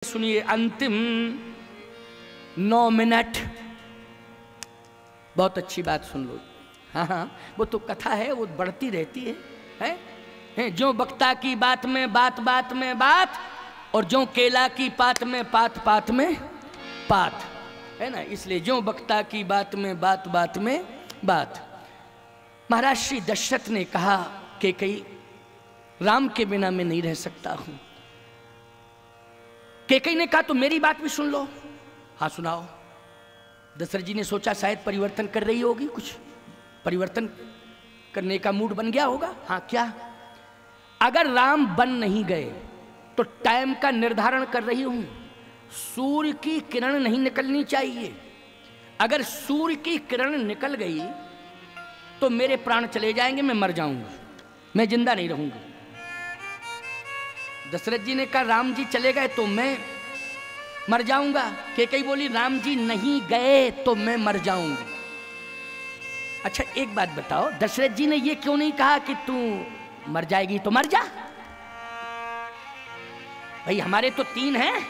सुनिए अंतिम 9 मिनट। बहुत अच्छी बात सुन लो। हाँ हाँ, वो तो कथा है, वो बढ़ती रहती है? जो वक्ता की बात में बात, बात में बात, और जो केला की पात में पात, पात में पात, है ना। इसलिए जो वक्ता की बात में बात, बात में बात। महाराज श्री दशरथ ने कहा कि कई राम के बिना मैं नहीं रह सकता हूं। केकई ने कहा तो मेरी बात भी सुन लो। हाँ सुनाओ। दशरथ जी ने सोचा शायद परिवर्तन कर रही होगी, कुछ परिवर्तन करने का मूड बन गया होगा। हाँ क्या? अगर राम बन नहीं गए तो टाइम का निर्धारण कर रही हूं, सूर्य की किरण नहीं निकलनी चाहिए। अगर सूर्य की किरण निकल गई तो मेरे प्राण चले जाएंगे, मैं मर जाऊंगा, मैं जिंदा नहीं रहूंगा। दशरथ जी ने कहा राम जी चले गए तो मैं मर जाऊंगा। केकई बोली राम जी नहीं गए तो मैं मर जाऊंगी। अच्छा एक बात बताओ, दशरथ जी ने ये क्यों नहीं कहा कि तू मर जाएगी तो मर जा? भाई हमारे तो 3 हैं,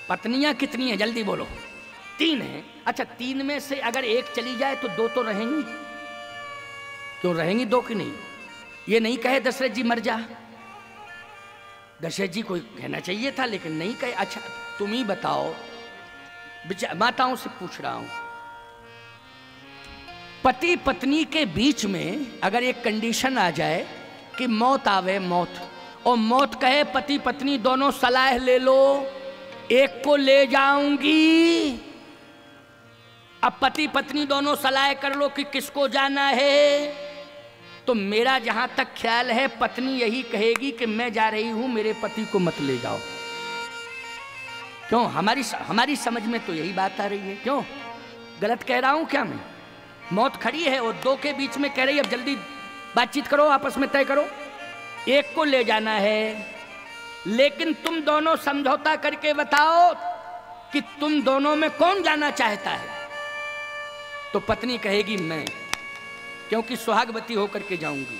पत्नियां कितनी हैं जल्दी बोलो? 3 हैं। अच्छा 3 में से अगर एक चली जाए तो 2 तो रहेंगी। क्यों रहेंगी 2 की नहीं? ये नहीं कहे दशरथ जी मर जा। दशरथ जी को कहना चाहिए था लेकिन नहीं कहे। अच्छा तुम ही बताओ, माताओं से पूछ रहा हूं, पति पत्नी के बीच में अगर एक कंडीशन आ जाए कि मौत आवे, मौत, और मौत कहे पति पत्नी दोनों सलाह ले लो, एक को ले जाऊंगी। अब पति पत्नी दोनों सलाह कर लो कि किसको जाना है, तो मेरा जहां तक ख्याल है पत्नी यही कहेगी कि मैं जा रही हूं, मेरे पति को मत ले जाओ। क्यों? हमारी समझ में तो यही बात आ रही है। क्यों गलत कह रहा हूं क्या मैं? मौत खड़ी है और 2 के बीच में कह रही है अब जल्दी बातचीत करो, आपस में तय करो, एक को ले जाना है। लेकिन तुम दोनों समझौता करके बताओ कि तुम दोनों में कौन जाना चाहता है। तो पत्नी कहेगी मैं, क्योंकि सुहागवती होकर के जाऊंगी।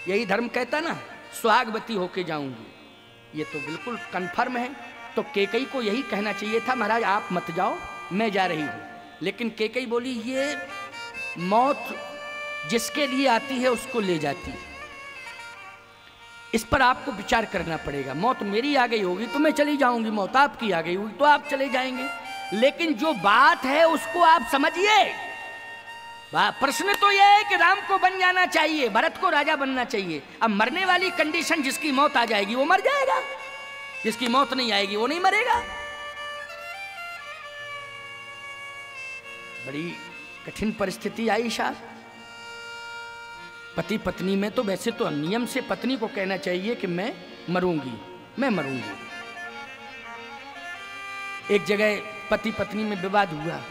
यही धर्म कहता ना, सुहागवती होकर जाऊंगी। ये तो बिल्कुल कन्फर्म है। तो केकई को यही कहना चाहिए था महाराज आप मत जाओ, मैं जा रही हूं। लेकिन केकई बोली ये मौत जिसके लिए आती है उसको ले जाती है। इस पर आपको विचार करना पड़ेगा। मौत मेरी आ गई होगी तो मैं चली जाऊंगी, मौत आपकी आ गई होगी तो आप चले जाएंगे। लेकिन जो बात है उसको आप समझिए। प्रश्न तो यह है कि राम को बन जाना चाहिए, भरत को राजा बनना चाहिए। अब मरने वाली कंडीशन, जिसकी मौत आ जाएगी वो मर जाएगा, जिसकी मौत नहीं आएगी वो नहीं मरेगा। बड़ी कठिन परिस्थिति आई साहब। पति पत्नी में तो वैसे तो नियम से पत्नी को कहना चाहिए कि मैं मरूंगी, मैं मरूंगी। एक जगह पति पत्नी में विवाद हुआ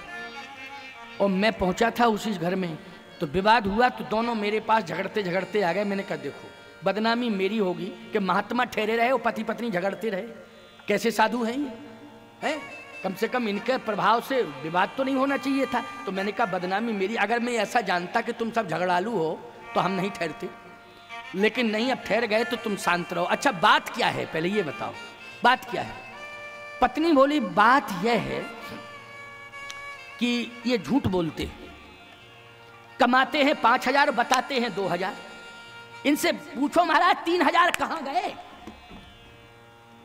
और मैं पहुंचा था उसी घर में, तो विवाद हुआ तो दोनों मेरे पास झगड़ते झगड़ते आ गए। मैंने कहा देखो बदनामी मेरी होगी कि महात्मा ठहरे रहे और पति पत्नी झगड़ते रहे, कैसे साधु हैं ये? हैं? कम से कम इनके प्रभाव से विवाद तो नहीं होना चाहिए था। तो मैंने कहा बदनामी मेरी। अगर मैं ऐसा जानता कि तुम सब झगड़ालू हो तो हम नहीं ठहरते, लेकिन नहीं, अब ठहर गए तो तुम शांत रहो। अच्छा बात क्या है पहले ये बताओ, बात क्या है? पत्नी बोली बात यह है कि ये झूठ बोलते, कमाते हैं 5,000, बताते हैं 2,000। इनसे पूछो महाराज 3,000 कहां गए?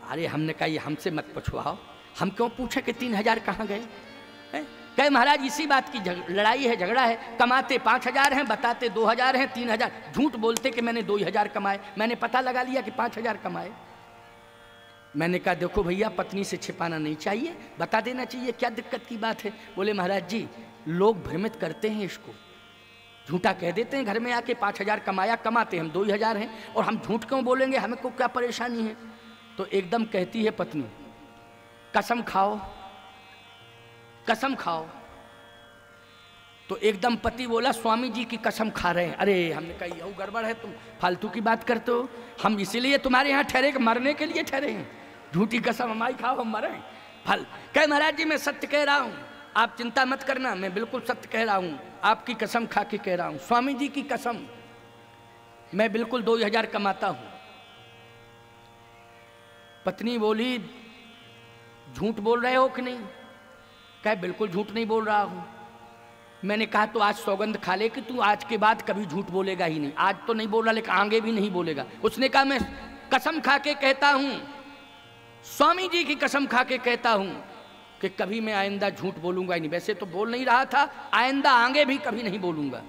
अरे हमने कहा ये हमसे मत पूछवाओ, हम क्यों पूछे कि 3,000 कहां गए? कहे महाराज इसी बात की लड़ाई है, झगड़ा है। कमाते 5,000 हैं, बताते 2,000 हैं, 3,000 झूठ बोलते कि मैंने 2,000 कमाए, मैंने पता लगा लिया कि 5,000 कमाए। मैंने कहा देखो भैया पत्नी से छिपाना नहीं चाहिए, बता देना चाहिए, क्या दिक्कत की बात है? बोले महाराज जी लोग भ्रमित करते हैं, इसको झूठा कह देते हैं। घर में आके 5,000 कमाया, कमाते हम 2,000 हैं, और हम झूठ क्यों बोलेंगे, हमें को क्या परेशानी है? तो एकदम कहती है पत्नी कसम खाओ, कसम खाओ। तो एकदम पति बोला स्वामी जी की कसम खा रहे हैं। अरे हमने कहा यह गड़बड़ है, तुम फालतू की बात करते हो, हम इसीलिए तुम्हारे यहाँ ठहरे, मरने के लिए ठहरे हैं। झूठी कसम हमारी खाओ हम मरें फल। कहे महाराज जी मैं सत्य कह रहा हूँ, आप चिंता मत करना, मैं बिल्कुल सत्य कह रहा हूँ, आपकी कसम खा के कह रहा हूँ, स्वामी जी की कसम, मैं बिल्कुल 2,000 कमाता हूँ। पत्नी बोली झूठ बोल रहे हो कि नहीं? कहे बिल्कुल झूठ नहीं बोल रहा हूं। मैंने कहा तो आज सौगंध खा ले कि तू आज के बाद कभी झूठ बोलेगा ही नहीं। आज तो नहीं बोल रहा लेकिन आगे भी नहीं बोलेगा। उसने कहा मैं कसम खा के कहता हूं, स्वामी जी की कसम खा के कहता हूं कि कभी मैं आइंदा झूठ बोलूंगा ही नहीं। वैसे तो बोल नहीं रहा था, आइंदा आगे भी कभी नहीं बोलूंगा।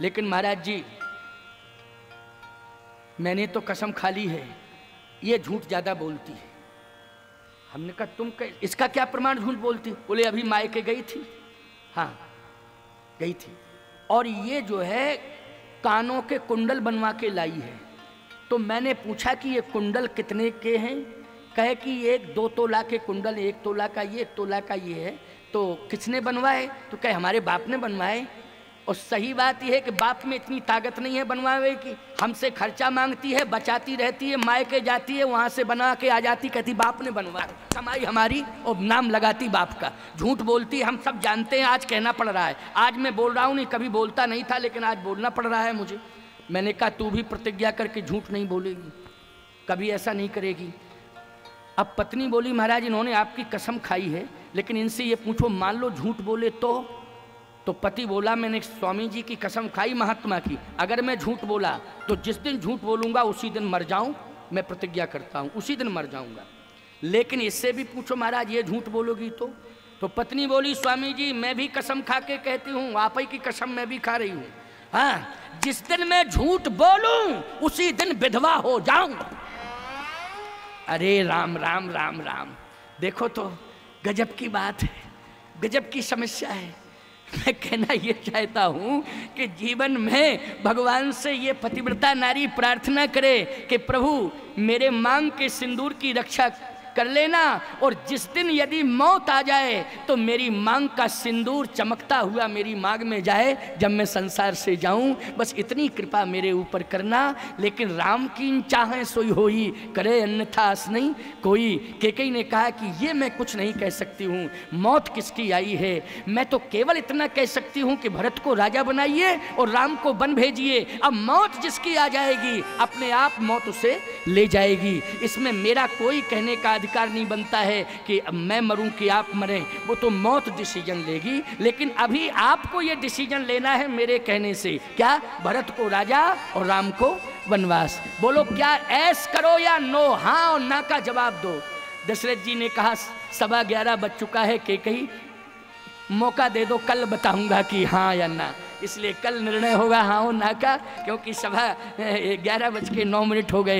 लेकिन महाराज जी मैंने तो कसम खा ली है, ये झूठ ज्यादा बोलती है। हमने कहा तुम इसका क्या प्रमाण झूठ बोलती? बोले अभी मायके गई थी। हाँ गई थी, और ये जो है कानों के कुंडल बनवा के लाई है। तो मैंने पूछा कि ये कुंडल कितने के हैं? कहे कि एक 2 तोला के कुंडल, 1 तोला का ये, 1 तोला का ये है। तो किसने बनवाए? तो कहे हमारे बाप ने बनवाए। और सही बात यह है कि बाप में इतनी ताकत नहीं है बनवावे की। हमसे खर्चा मांगती है, बचाती रहती है, मायके जाती है, वहाँ से बना के आ जाती, कहती बाप ने बनवाया, कमाई हमारी, और नाम लगाती बाप का। झूठ बोलती हम सब जानते हैं, आज कहना पड़ रहा है। आज मैं बोल रहा हूँ, नहीं कभी बोलता नहीं था लेकिन आज बोलना पड़ रहा है मुझे। मैंने कहा तू भी प्रतिज्ञा करके झूठ नहीं बोलेगी, कभी ऐसा नहीं करेगी। अब पत्नी बोली महाराज इन्होंने आपकी कसम खाई है, लेकिन इनसे ये पूछो मान लो झूठ बोले तो पति बोला मैंने स्वामी जी की कसम खाई महात्मा की, अगर मैं झूठ बोला तो जिस दिन झूठ बोलूंगा उसी दिन मर जाऊं, मैं प्रतिज्ञा करता हूं उसी दिन मर जाऊंगा। लेकिन इससे भी पूछो महाराज ये झूठ बोलोगी तो पत्नी बोली स्वामी जी मैं भी कसम खा के कहती हूँ, आप ही की कसम मैं भी खा रही हूँ। हाँ, जिस दिन मैं झूठ बोलूं उसी दिन विधवा हो जाऊं। अरे राम राम राम राम, देखो तो गजब की बात है, गजब की समस्या है। मैं कहना ये चाहता हूँ कि जीवन में भगवान से ये पतिव्रता नारी प्रार्थना करे कि प्रभु मेरे मांग के सिंदूर की रक्षा कर लेना, और जिस दिन यदि मौत आ जाए तो मेरी मांग का सिंदूर चमकता हुआ मेरी मांग में जाए जब मैं संसार से जाऊं। बस इतनी कृपा मेरे ऊपर करना। लेकिन राम की चाहें सोई होई, करे अन्यथा आस नहीं कोई। केकई ने कहा कि ये मैं कुछ नहीं कह सकती हूँ, मौत किसकी आई है। मैं तो केवल इतना कह सकती हूँ कि भरत को राजा बनाइए और राम को वन भेजिए। अब मौत जिसकी आ जाएगी अपने आप मौत उसे ले जाएगी। इसमें मेरा कोई कहने का अधिकार नहीं बनता है कि मैं मरूं कि आप मरें, वो तो मौत डिसीजन लेगी। लेकिन अभी आपको ये डिसीजन लेना है मेरे कहने से, क्या भरत को राजा और राम को वनवास। बोलो क्या ऐस करो या नो, हाँ और ना का जवाब दो। दशरथ जी ने कहा 11:15 बज चुका है, केकई मौका दे दो, कल बताऊंगा कि हाँ या ना। इसलिए कल निर्णय होगा हाँ और ना का, क्योंकि 11:09 हो गए।